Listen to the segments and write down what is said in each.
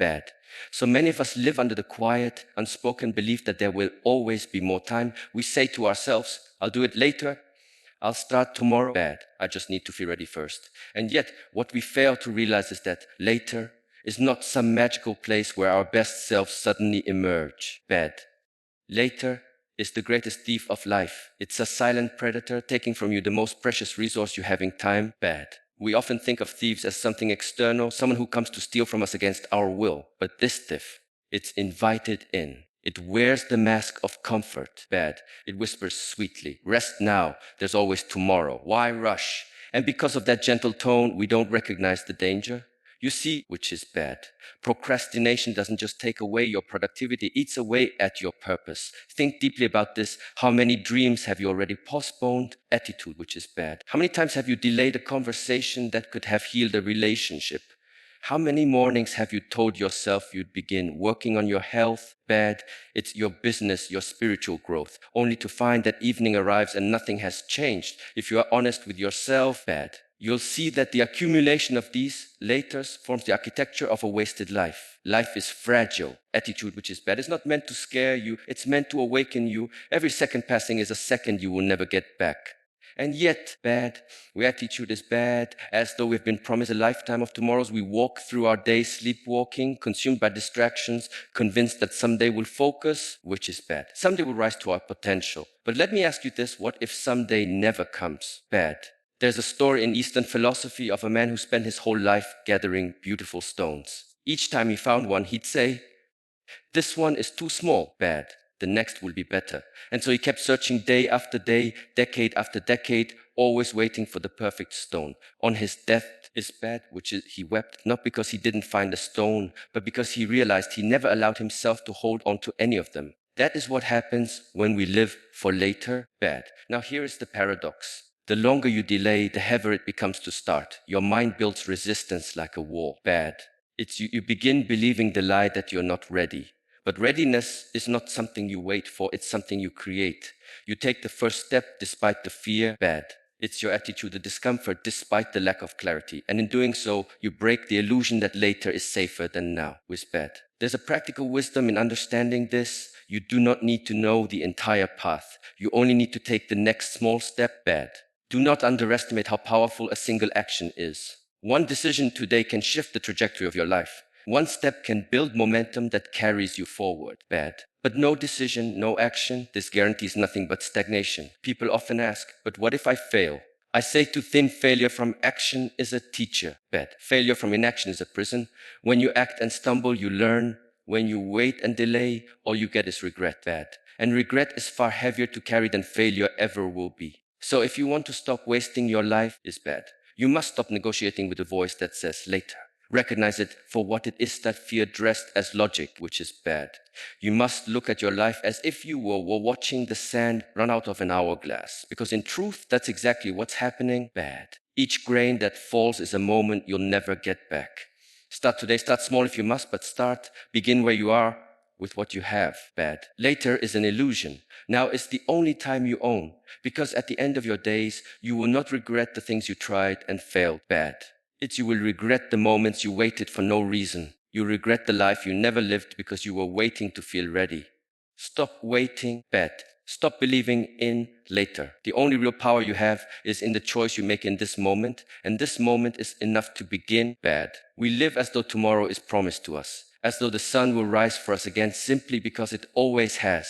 bad. So many of us live under the quiet, unspoken belief that there will always be more time. We say to ourselves, I'll do it later. I'll start tomorrow. Bad. I just need to feel ready first. And yet, what we fail to realize is that later is not some magical place where our best selves suddenly emerge. Bad. Later is the greatest thief of life. It's a silent predator taking from you the most precious resource you have in time. Bad. We often think of thieves as something external, someone who comes to steal from us against our will. But this thief, it's invited in. It wears the mask of comfort. Bad. It whispers sweetly, rest now, there's always tomorrow. Why rush? And because of that gentle tone, we don't recognize the danger. You see, which is bad. Procrastination doesn't just take away your productivity, it eats away at your purpose. Think deeply about this. How many dreams have you already postponed? Attitude, which is bad. How many times have you delayed a conversation that could have healed a relationship? How many mornings have you told yourself you'd begin working on your health? Bad. It's your business, your spiritual growth, only to find that evening arrives and nothing has changed. If you are honest with yourself, bad. You'll see that the accumulation of these laters forms the architecture of a wasted life. Life is fragile. Attitude, which is bad, is not meant to scare you. It's meant to awaken you. Every second passing is a second you will never get back. And yet, bad. Our attitude is bad. As though we've been promised a lifetime of tomorrows, we walk through our days sleepwalking, consumed by distractions, convinced that someday we'll focus, which is bad. Someday we'll rise to our potential. But let me ask you this, what if someday never comes? Bad. There's a story in Eastern philosophy of a man who spent his whole life gathering beautiful stones. Each time he found one, he'd say, this one is too small. Bad. The next will be better. And so he kept searching day after day, decade after decade, always waiting for the perfect stone. On his death is bad, which is he wept, not because he didn't find a stone, but because he realized he never allowed himself to hold on to any of them. That is what happens when we live for later. Bad. Now here is the paradox. The longer you delay, the heavier it becomes to start. Your mind builds resistance like a wall. Bad. It's you begin believing the lie that you're not ready. But readiness is not something you wait for, it's something you create. You take the first step despite the fear. Bad. It's your attitude, the discomfort despite the lack of clarity. And in doing so, you break the illusion that later is safer than now. With bad. There's a practical wisdom in understanding this. You do not need to know the entire path. You only need to take the next small step. Bad. Do not underestimate how powerful a single action is. One decision today can shift the trajectory of your life. One step can build momentum that carries you forward. Bad. But no decision, no action, this guarantees nothing but stagnation. People often ask, but what if I fail? I say to them, failure from action is a teacher. Bad. Failure from inaction is a prison. When you act and stumble, you learn. When you wait and delay, all you get is regret. Bad. And regret is far heavier to carry than failure ever will be. So if you want to stop wasting your life, is bad. You must stop negotiating with the voice that says later. Recognize it for what it is, that fear dressed as logic, which is bad. You must look at your life as if you were watching the sand run out of an hourglass. Because in truth, that's exactly what's happening. Bad. Each grain that falls is a moment you'll never get back. Start today, start small if you must, but start. Begin where you are with what you have. Bad. Later is an illusion. Now is the only time you own. Because at the end of your days, you will not regret the things you tried and failed. Bad. You will regret the moments you waited for no reason. You regret the life you never lived because you were waiting to feel ready. Stop waiting. Bad. Stop believing in later. The only real power you have is in the choice you make in this moment, and this moment is enough to begin. Bad. We live as though tomorrow is promised to us, as though the sun will rise for us again simply because it always has.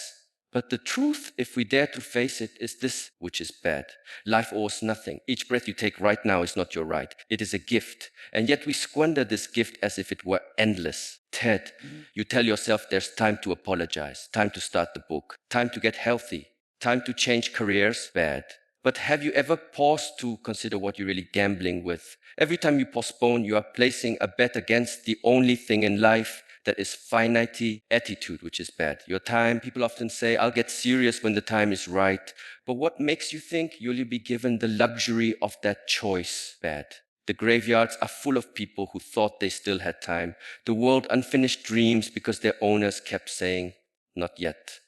But the truth, if we dare to face it, is this, which is bad. Life owes nothing. Each breath you take right now is not your right. It is a gift. And yet we squander this gift as if it were endless. Ted, you tell yourself there's time to apologize, time to start the book, time to get healthy, time to change careers. Bad. But have you ever paused to consider what you're really gambling with? Every time you postpone, you are placing a bet against the only thing in life that is finite. Attitude, which is bad. Your time, people often say, I'll get serious when the time is right. But what makes you think you'll be given the luxury of that choice? Bad. The graveyards are full of people who thought they still had time. The world unfinished dreams because their owners kept saying, not yet.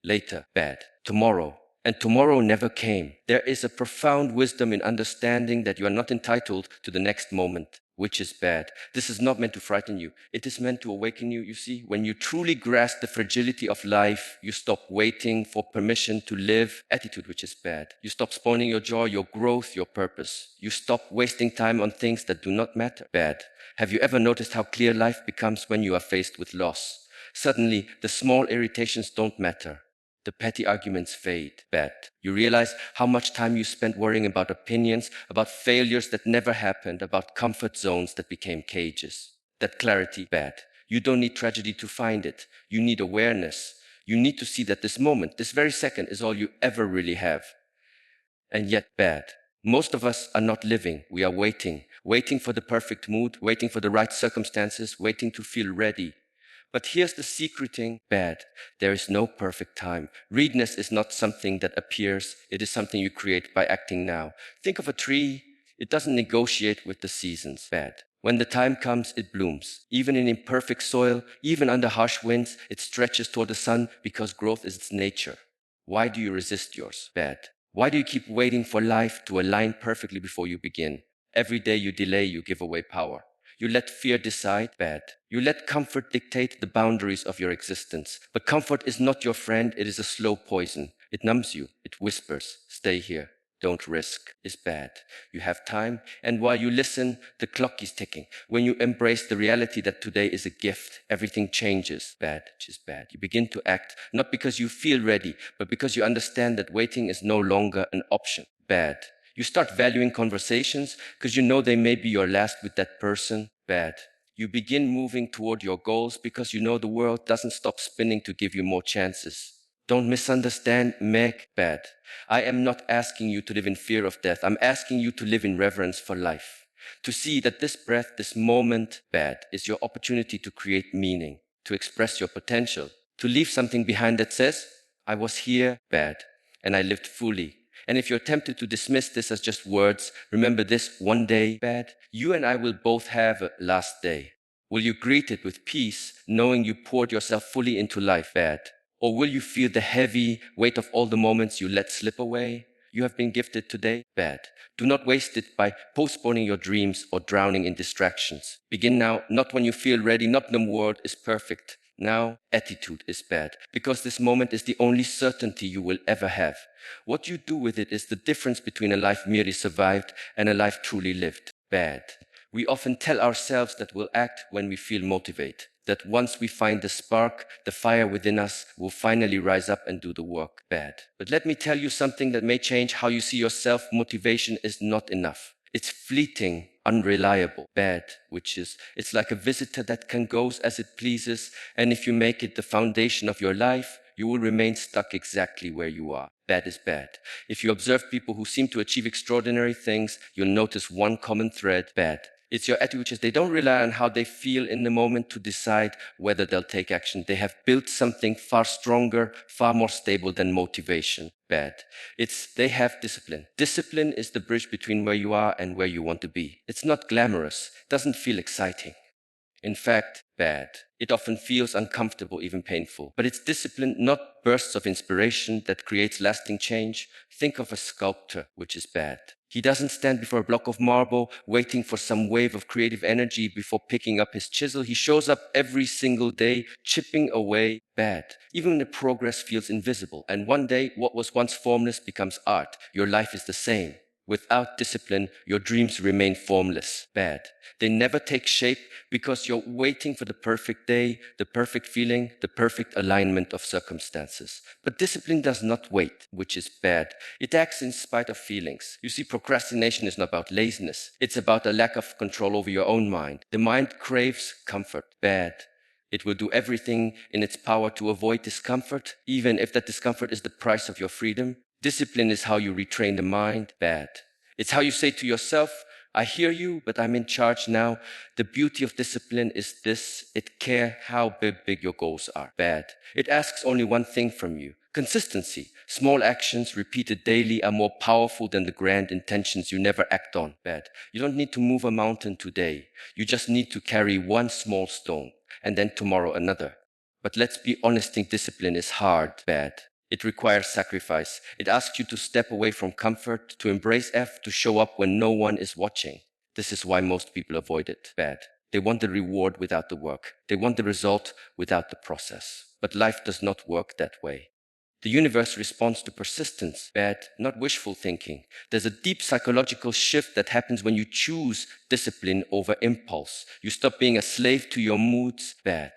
Later. Bad. Tomorrow. And tomorrow never came. There is a profound wisdom in understanding that you are not entitled to the next moment. which is bad. This is not meant to frighten you. It is meant to awaken you. You see, when you truly grasp the fragility of life, you stop waiting for permission to live. Attitude, which is bad. You stop spoiling your joy, your growth, your purpose. You stop wasting time on things that do not matter. Bad. Have you ever noticed how clear life becomes when you are faced with loss? Suddenly, the small irritations don't matter. The petty arguments fade. Bad. You realize how much time you spent worrying about opinions, about failures that never happened, about comfort zones that became cages. That clarity, bad. You don't need tragedy to find it. You need awareness. You need to see that this moment, this very second, is all you ever really have. And yet bad. Most of us are not living. We are waiting. Waiting for the perfect mood, waiting for the right circumstances, waiting to feel ready. But here's the secret thing, bad. There is no perfect time. Readiness is not something that appears. It is something you create by acting now. Think of a tree. It doesn't negotiate with the seasons, bad. When the time comes, it blooms. Even in imperfect soil, even under harsh winds, it stretches toward the sun because growth is its nature. Why do you resist yours, bad? Why do you keep waiting for life to align perfectly before you begin? Every day you delay, you give away power. You let fear decide, bad. You let comfort dictate the boundaries of your existence. But comfort is not your friend, it is a slow poison. It numbs you, it whispers, stay here, don't risk, is bad. You have time, and while you listen, the clock is ticking. When you embrace the reality that today is a gift, everything changes, bad, which is bad. You begin to act, not because you feel ready, but because you understand that waiting is no longer an option, bad. You start valuing conversations because you know they may be your last with that person, bad. You begin moving toward your goals because you know the world doesn't stop spinning to give you more chances. Don't misunderstand, Meg, bad. I am not asking you to live in fear of death. I'm asking you to live in reverence for life. To see that this breath, this moment, bad, is your opportunity to create meaning, to express your potential, to leave something behind that says, I was here, bad, and I lived fully. And if you're tempted to dismiss this as just words, remember this: one day, bad, you and I will both have a last day. Will you greet it with peace, knowing you poured yourself fully into life, bad? Or will you feel the heavy weight of all the moments you let slip away? You have been gifted today, bad. Do not waste it by postponing your dreams or drowning in distractions. Begin now, not when you feel ready, not when the world is perfect. Now, attitude is bad, because this moment is the only certainty you will ever have. What you do with it is the difference between a life merely survived and a life truly lived, bad. We often tell ourselves that we'll act when we feel motivated, that once we find the spark, the fire within us will finally rise up and do the work, bad. But let me tell you something that may change how you see yourself. Motivation is not enough. It's fleeting, unreliable, bad, which is, it's like a visitor that can go as it pleases, and if you make it the foundation of your life, you will remain stuck exactly where you are. Bad is bad. If you observe people who seem to achieve extraordinary things, you'll notice one common thread, bad. It's your attitude, which is they don't rely on how they feel in the moment to decide whether they'll take action. They have built something far stronger, far more stable than motivation. Bad. They have discipline. Discipline is the bridge between where you are and where you want to be. It's not glamorous. It doesn't feel exciting. In fact, bad. It often feels uncomfortable, even painful. But it's discipline, not bursts of inspiration, that creates lasting change. Think of a sculptor, which is bad. He doesn't stand before a block of marble, waiting for some wave of creative energy before picking up his chisel. He shows up every single day, chipping away, bad. Even when the progress feels invisible. And one day, what was once formless becomes art. Your life is the same. Without discipline, your dreams remain formless, bad. They never take shape because you're waiting for the perfect day, the perfect feeling, the perfect alignment of circumstances. But discipline does not wait, which is bad. It acts in spite of feelings. You see, procrastination is not about laziness. It's about a lack of control over your own mind. The mind craves comfort, bad. It will do everything in its power to avoid discomfort, even if that discomfort is the price of your freedom. Discipline is how you retrain the mind, bad. It's how you say to yourself, I hear you, but I'm in charge now. The beauty of discipline is this: it cares how big your goals are, bad. It asks only one thing from you: consistency. Small actions repeated daily are more powerful than the grand intentions you never act on, bad. You don't need to move a mountain today. You just need to carry one small stone, and then tomorrow another. But let's be honest, discipline is hard, bad. It requires sacrifice. It asks you to step away from comfort, to embrace effort, to show up when no one is watching. This is why most people avoid it. Bad. They want the reward without the work. They want the result without the process. But life does not work that way. The universe responds to persistence. Bad, not wishful thinking. There's a deep psychological shift that happens when you choose discipline over impulse. You stop being a slave to your moods. Bad.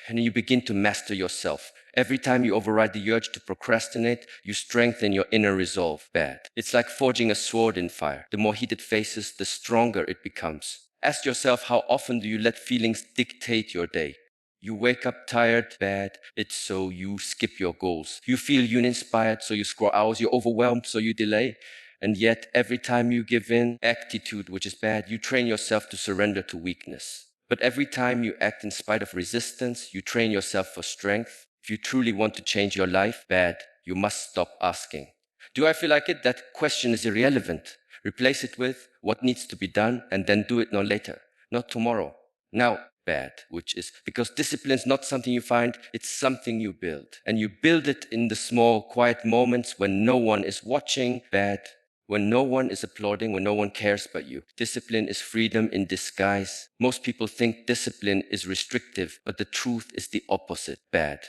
And you begin to master yourself. Every time you override the urge to procrastinate, you strengthen your inner resolve. Bad. It's like forging a sword in fire. The more heat it faces, the stronger it becomes. Ask yourself, how often do you let feelings dictate your day? You wake up tired, bad, it's so you skip your goals. You feel uninspired, so you scroll hours. You're overwhelmed, so you delay. And yet, every time you give in, attitude, which is bad, you train yourself to surrender to weakness. But every time you act in spite of resistance, you train yourself for strength. If you truly want to change your life, bad, you must stop asking, do I feel like it? That question is irrelevant. Replace it with, what needs to be done, and then do it not later, not tomorrow. Now, bad, which is because discipline is not something you find, it's something you build. And you build it in the small, quiet moments when no one is watching. Bad, when no one is applauding, when no one cares but you. Discipline is freedom in disguise. Most people think discipline is restrictive, but the truth is the opposite. Bad.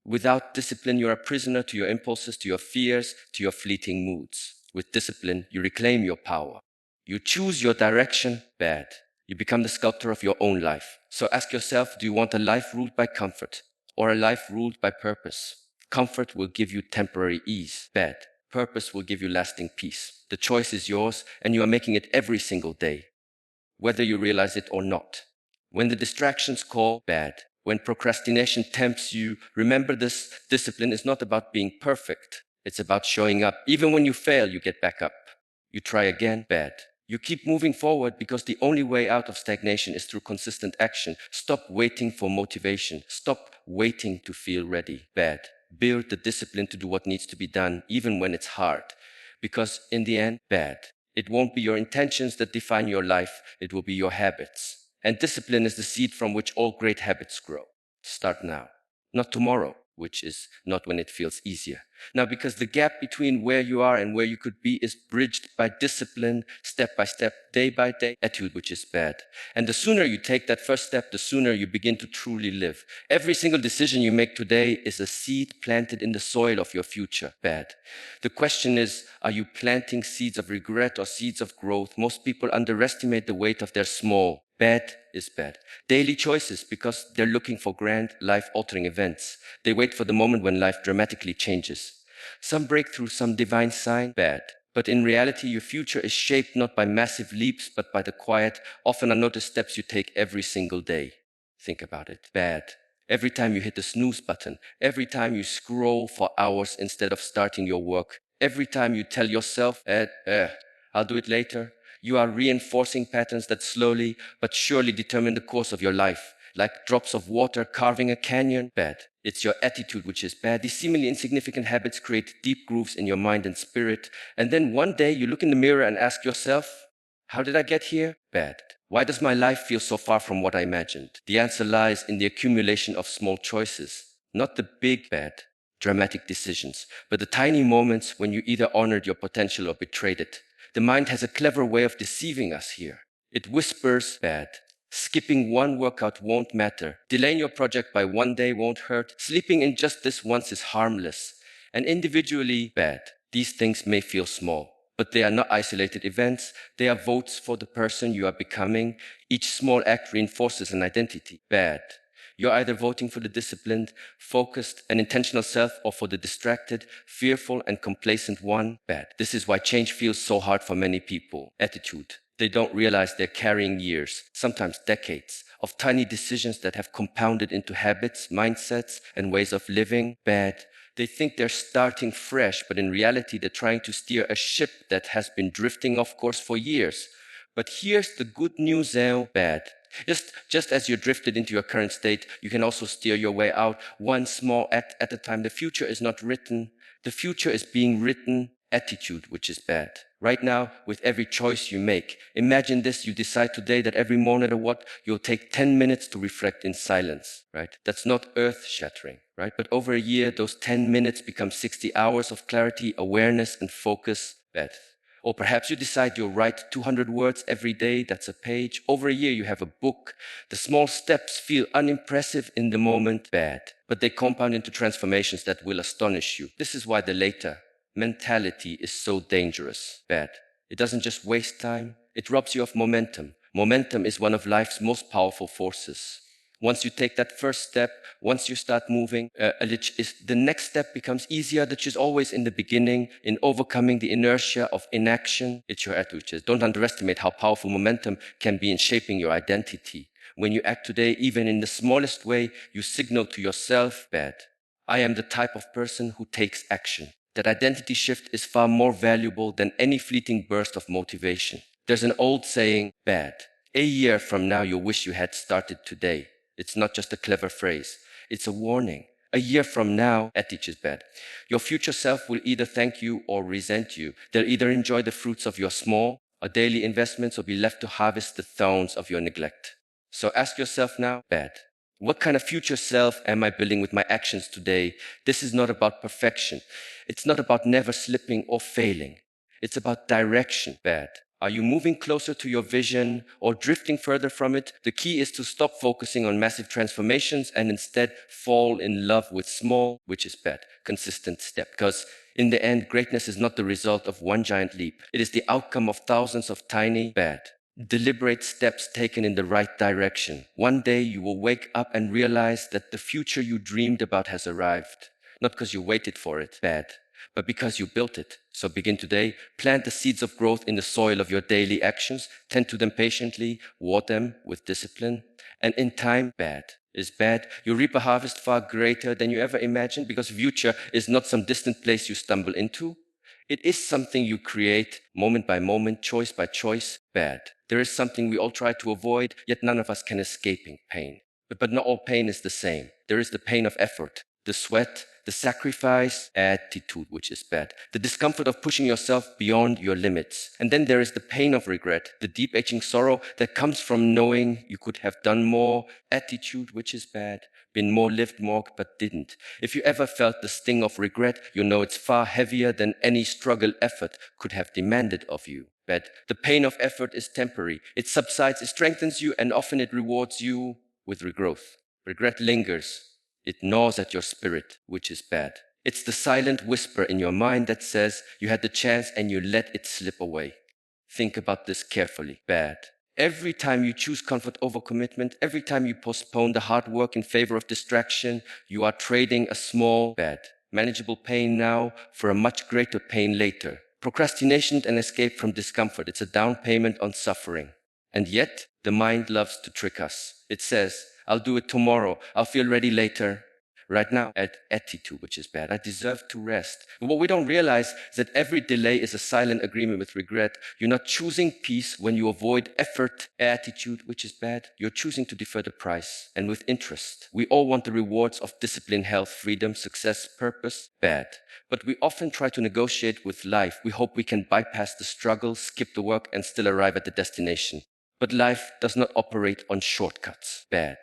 Without discipline, you're a prisoner to your impulses, to your fears, to your fleeting moods. With discipline, you reclaim your power. You choose your direction. Bad. You become the sculptor of your own life. So ask yourself, do you want a life ruled by comfort or a life ruled by purpose? Comfort will give you temporary ease. Bad. Purpose will give you lasting peace. The choice is yours, and you are making it every single day, whether you realize it or not. When the distractions call, bad. When procrastination tempts you, remember this: discipline is not about being perfect. It's about showing up. Even when you fail, you get back up. You try again, bad. You keep moving forward because the only way out of stagnation is through consistent action. Stop waiting for motivation. Stop waiting to feel ready. Bad. Build the discipline to do what needs to be done, even when it's hard. Because in the end, bad. It won't be your intentions that define your life. It will be your habits. And discipline is the seed from which all great habits grow. Start now, not tomorrow, which is not when it feels easier. Now, because the gap between where you are and where you could be is bridged by discipline, step by step, day by day, attitude, which is bad. And the sooner you take that first step, the sooner you begin to truly live. Every single decision you make today is a seed planted in the soil of your future. Bad. The question is, are you planting seeds of regret or seeds of growth? Most people underestimate the weight of their small. Bad is bad. Daily choices, because they're looking for grand, life-altering events. They wait for the moment when life dramatically changes. Some breakthrough, some divine sign, bad. But in reality, your future is shaped not by massive leaps, but by the quiet, often unnoticed steps you take every single day. Think about it. Bad. Every time you hit the snooze button, every time you scroll for hours instead of starting your work, every time you tell yourself, I'll do it later, you are reinforcing patterns that slowly but surely determine the course of your life. Like drops of water carving a canyon, bad. It's your attitude which is bad. These seemingly insignificant habits create deep grooves in your mind and spirit. And then one day you look in the mirror and ask yourself, how did I get here? Bad. Why does my life feel so far from what I imagined? The answer lies in the accumulation of small choices, not the big, bad, dramatic decisions, but the tiny moments when you either honored your potential or betrayed it. The mind has a clever way of deceiving us here. It whispers, bad. Skipping one workout won't matter. Delaying your project by one day won't hurt. Sleeping in just this once is harmless. And individually, bad. These things may feel small, but they are not isolated events. They are votes for the person you are becoming. Each small act reinforces an identity. Bad. You're either voting for the disciplined, focused, and intentional self, or for the distracted, fearful, and complacent one. Bad. This is why change feels so hard for many people. Attitude. They don't realize they're carrying years, sometimes decades, of tiny decisions that have compounded into habits, mindsets, and ways of living. Bad. They think they're starting fresh, but in reality, they're trying to steer a ship that has been drifting off course for years. But here's the good news, bad. Just as you're drifted into your current state, you can also steer your way out, one small act at a time. The future is not written. The future is being written. Attitude, which is bad. Right now, with every choice you make, imagine this: you decide today that every morning, no matter what, you'll take 10 minutes to reflect in silence, right? That's not earth-shattering, right? But over a year, those 10 minutes become 60 hours of clarity, awareness, and focus. Bad. Or perhaps you decide you'll write 200 words every day, that's a page. Over a year, you have a book. The small steps feel unimpressive in the moment, bad, but they compound into transformations that will astonish you. This is why the later mentality is so dangerous, bad. It doesn't just waste time, it robs you of momentum. Momentum is one of life's most powerful forces. Once you take that first step, once you start moving, the next step becomes easier, which is always in the beginning, in overcoming the inertia of inaction. It's your attitude. Don't underestimate how powerful momentum can be in shaping your identity. When you act today, even in the smallest way, you signal to yourself, bad, I am the type of person who takes action. That identity shift is far more valuable than any fleeting burst of motivation. There's an old saying, bad, a year from now you'll wish you had started today. It's not just a clever phrase. It's a warning. A year from now, attitude is bad. Your future self will either thank you or resent you. They'll either enjoy the fruits of your small or daily investments or be left to harvest the thorns of your neglect. So ask yourself now, bad, what kind of future self am I building with my actions today? This is not about perfection. It's not about never slipping or failing. It's about direction, bad. Are you moving closer to your vision or drifting further from it? The key is to stop focusing on massive transformations and instead fall in love with small, which is bad, consistent step. Because in the end, greatness is not the result of one giant leap. It is the outcome of thousands of tiny, bad, deliberate steps taken in the right direction. One day you will wake up and realize that the future you dreamed about has arrived. Not because you waited for it, bad, but because you built it. So begin today, plant the seeds of growth in the soil of your daily actions, tend to them patiently, water them with discipline, and in time, bad is bad. You reap a harvest far greater than you ever imagined, because future is not some distant place you stumble into. It is something you create moment by moment, choice by choice, bad. There is something we all try to avoid, yet none of us can escape pain. But not all pain is the same. There is the pain of effort, the sweat, the sacrifice, attitude, which is bad. The discomfort of pushing yourself beyond your limits. And then there is the pain of regret, the deep aching sorrow that comes from knowing you could have done more, attitude, which is bad. Been more, lived more, but didn't. If you ever felt the sting of regret, you know it's far heavier than any struggle effort could have demanded of you. Bad. The pain of effort is temporary. It subsides, it strengthens you, and often it rewards you with regrowth. Regret lingers. It gnaws at your spirit, which is bad. It's the silent whisper in your mind that says you had the chance and you let it slip away. Think about this carefully. Bad. Every time you choose comfort over commitment, every time you postpone the hard work in favor of distraction, you are trading a small, bad, manageable pain now for a much greater pain later. Procrastination is an escape from discomfort. It's a down payment on suffering. And yet, the mind loves to trick us. It says, I'll do it tomorrow. I'll feel ready later. Right now, attitude, which is bad. I deserve to rest. But what we don't realize is that every delay is a silent agreement with regret. You're not choosing peace when you avoid effort, attitude, which is bad. You're choosing to defer the price, and with interest. We all want the rewards of discipline, health, freedom, success, purpose, bad. But we often try to negotiate with life. We hope we can bypass the struggle, skip the work, and still arrive at the destination. But life does not operate on shortcuts. Bad.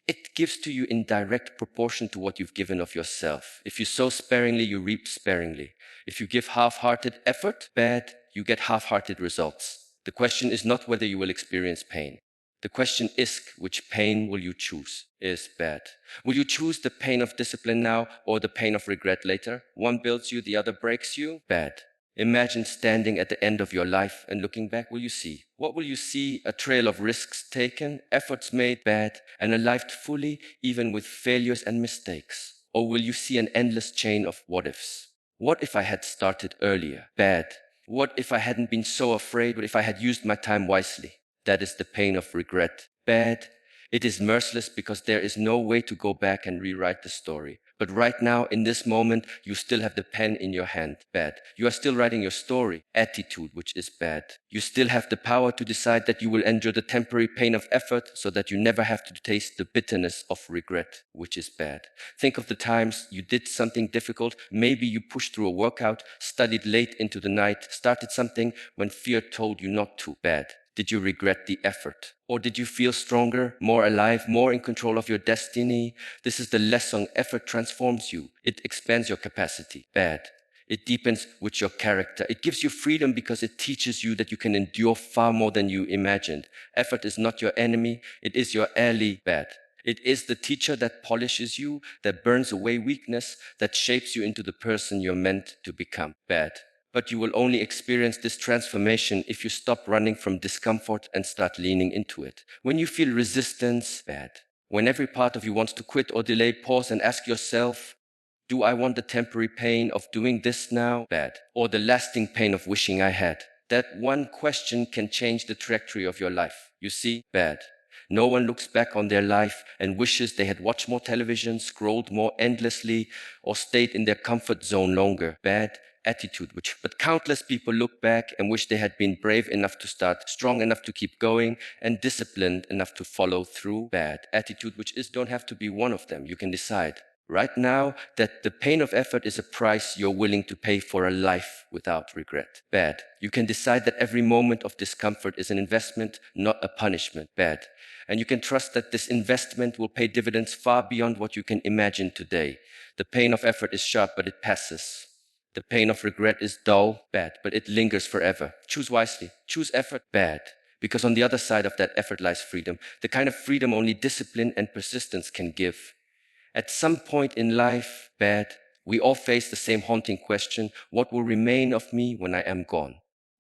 It gives to you in direct proportion to what you've given of yourself. If you sow sparingly, you reap sparingly. If you give half-hearted effort, bad, you get half-hearted results. The question is not whether you will experience pain. The question is, which pain will you choose? Is bad. Will you choose the pain of discipline now or the pain of regret later? One builds you, the other breaks you? Bad. Imagine standing at the end of your life and looking back. Will you see? What will you see? A trail of risks taken, efforts made, bad, and a life fully, even with failures and mistakes? Or will you see an endless chain of what ifs? What if I had started earlier? Bad. What if I hadn't been so afraid? What if I had used my time wisely? That is the pain of regret. Bad. It is merciless because there is no way to go back and rewrite the story. But right now, in this moment, you still have the pen in your hand. Bad. You are still writing your story. Attitude, which is bad. You still have the power to decide that you will endure the temporary pain of effort so that you never have to taste the bitterness of regret, which is bad. Think of the times you did something difficult. Maybe you pushed through a workout, studied late into the night, started something when fear told you not to. Bad. Did you regret the effort? Or did you feel stronger, more alive, more in control of your destiny? This is the lesson. Effort transforms you. It expands your capacity. Bad. It deepens with your character. It gives you freedom because it teaches you that you can endure far more than you imagined. Effort is not your enemy. It is your ally. Bad. It is the teacher that polishes you, that burns away weakness, that shapes you into the person you're meant to become. Bad. But you will only experience this transformation if you stop running from discomfort and start leaning into it. When you feel resistance, bad. When every part of you wants to quit or delay, pause and ask yourself, do I want the temporary pain of doing this now? Bad. Or the lasting pain of wishing I had? That one question can change the trajectory of your life. You see? Bad. No one looks back on their life and wishes they had watched more television, scrolled more endlessly, or stayed in their comfort zone longer. Bad attitude. But countless people look back and wish they had been brave enough to start, strong enough to keep going, and disciplined enough to follow through. Bad attitude, don't have to be one of them. You can decide right now that the pain of effort is a price you're willing to pay for a life without regret. Bad. You can decide that every moment of discomfort is an investment, not a punishment. Bad. And you can trust that this investment will pay dividends far beyond what you can imagine today. The pain of effort is sharp, but it passes. The pain of regret is dull, bad, but it lingers forever. Choose wisely. Choose effort, bad. Because on the other side of that effort lies freedom. The kind of freedom only discipline and persistence can give. At some point in life, bad, we all face the same haunting question: what will remain of me when I am gone?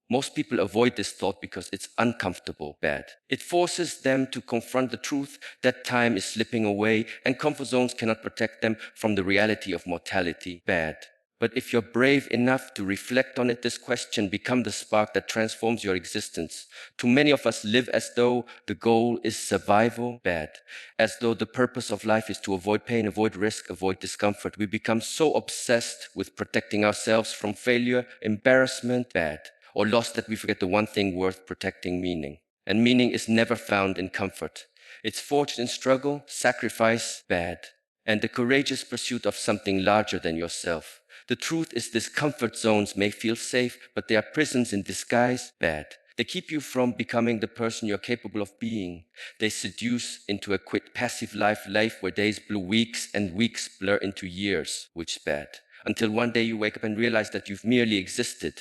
Most people avoid this thought because it's uncomfortable, bad. It forces them to confront the truth that time is slipping away and comfort zones cannot protect them from the reality of mortality, bad. But if you're brave enough to reflect on it, this question becomes the spark that transforms your existence. Too many of us live as though the goal is survival, bad. As though the purpose of life is to avoid pain, avoid risk, avoid discomfort. We become so obsessed with protecting ourselves from failure, embarrassment, bad, or loss that we forget the one thing worth protecting: meaning. And meaning is never found in comfort. It's forged in struggle, sacrifice, bad, and the courageous pursuit of something larger than yourself. The truth is, these comfort zones may feel safe, but they are prisons in disguise, bad. They keep you from becoming the person you're capable of being. They seduce into a quit passive life where days blur weeks and weeks blur into years, which is bad. Until one day you wake up and realize that you've merely existed.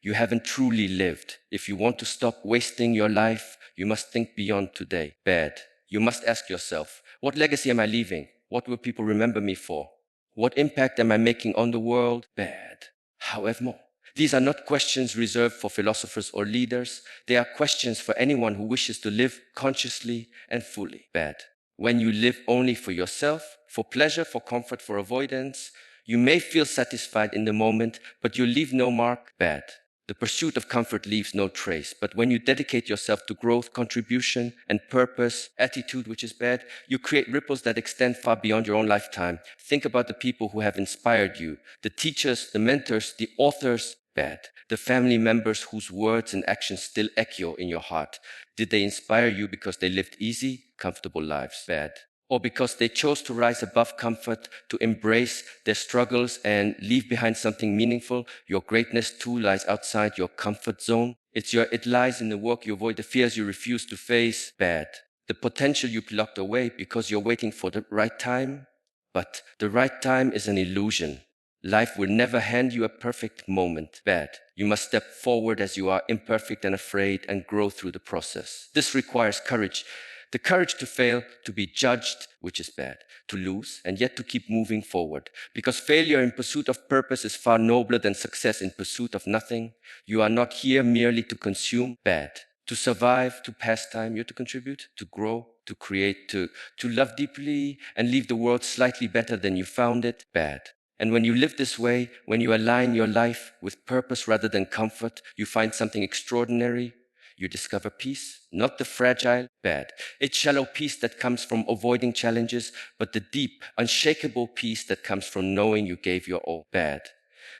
You haven't truly lived. If you want to stop wasting your life, you must think beyond today, bad. You must ask yourself, what legacy am I leaving? What will people remember me for? What impact am I making on the world? Bad. However, these are not questions reserved for philosophers or leaders. They are questions for anyone who wishes to live consciously and fully. Bad. When you live only for yourself, for pleasure, for comfort, for avoidance, you may feel satisfied in the moment, but you leave no mark. Bad. The pursuit of comfort leaves no trace, but when you dedicate yourself to growth, contribution, and purpose, attitude, which is bad, you create ripples that extend far beyond your own lifetime. Think about the people who have inspired you, the teachers, the mentors, the authors, bad, the family members whose words and actions still echo in your heart. Did they inspire you because they lived easy, comfortable lives? Bad. Or because they chose to rise above comfort, to embrace their struggles and leave behind something meaningful? Your greatness too lies outside your comfort zone. It lies in the work you avoid, the fears you refuse to face. Bad. The potential you locked away because you're waiting for the right time. But the right time is an illusion. Life will never hand you a perfect moment. Bad. You must step forward as you are, imperfect and afraid, and grow through the process. This requires courage. The courage to fail, to be judged, which is bad, to lose, and yet to keep moving forward. Because failure in pursuit of purpose is far nobler than success in pursuit of nothing. You are not here merely to consume, bad. To survive, to pass time, you're to contribute, to grow, to create, to love deeply, and leave the world slightly better than you found it, bad. And when you live this way, when you align your life with purpose rather than comfort, you find something extraordinary. You discover peace, not the fragile, bad. It's shallow peace that comes from avoiding challenges, but the deep, unshakable peace that comes from knowing you gave your all, bad.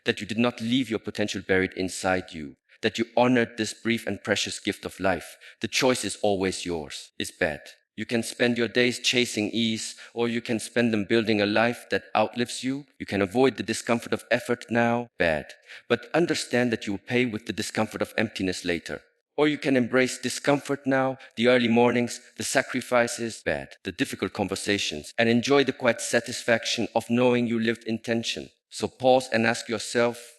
That you did not leave your potential buried inside you. That you honored this brief and precious gift of life. The choice is always yours. It's bad. You can spend your days chasing ease, or you can spend them building a life that outlives you. You can avoid the discomfort of effort now, bad. But understand that you will pay with the discomfort of emptiness later. Or you can embrace discomfort now, the early mornings, the sacrifices, bad, the difficult conversations, and enjoy the quiet satisfaction of knowing you lived intention. So pause and ask yourself,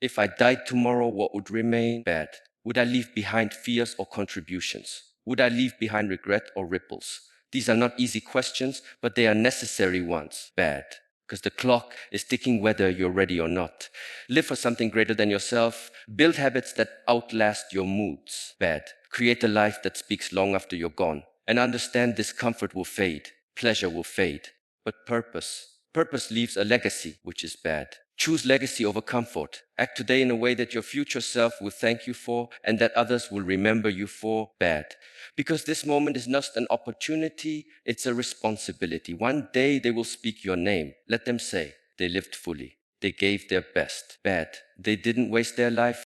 If I died tomorrow, what would remain? Bad. Would I leave behind fears or contributions? Would I leave behind regret or ripples? These are not easy questions, but they are necessary ones. Bad. Because the clock is ticking whether you're ready or not. Live for something greater than yourself. Build habits that outlast your moods. Bad. Create a life that speaks long after you're gone. And understand discomfort will fade. Pleasure will fade. But purpose leaves a legacy, which is bad. Choose legacy over comfort. Act today in a way that your future self will thank you for and that others will remember you for. Bad. Because this moment is not an opportunity, it's a responsibility. One day they will speak your name. Let them say they lived fully. They gave their best. Bad. They didn't waste their life.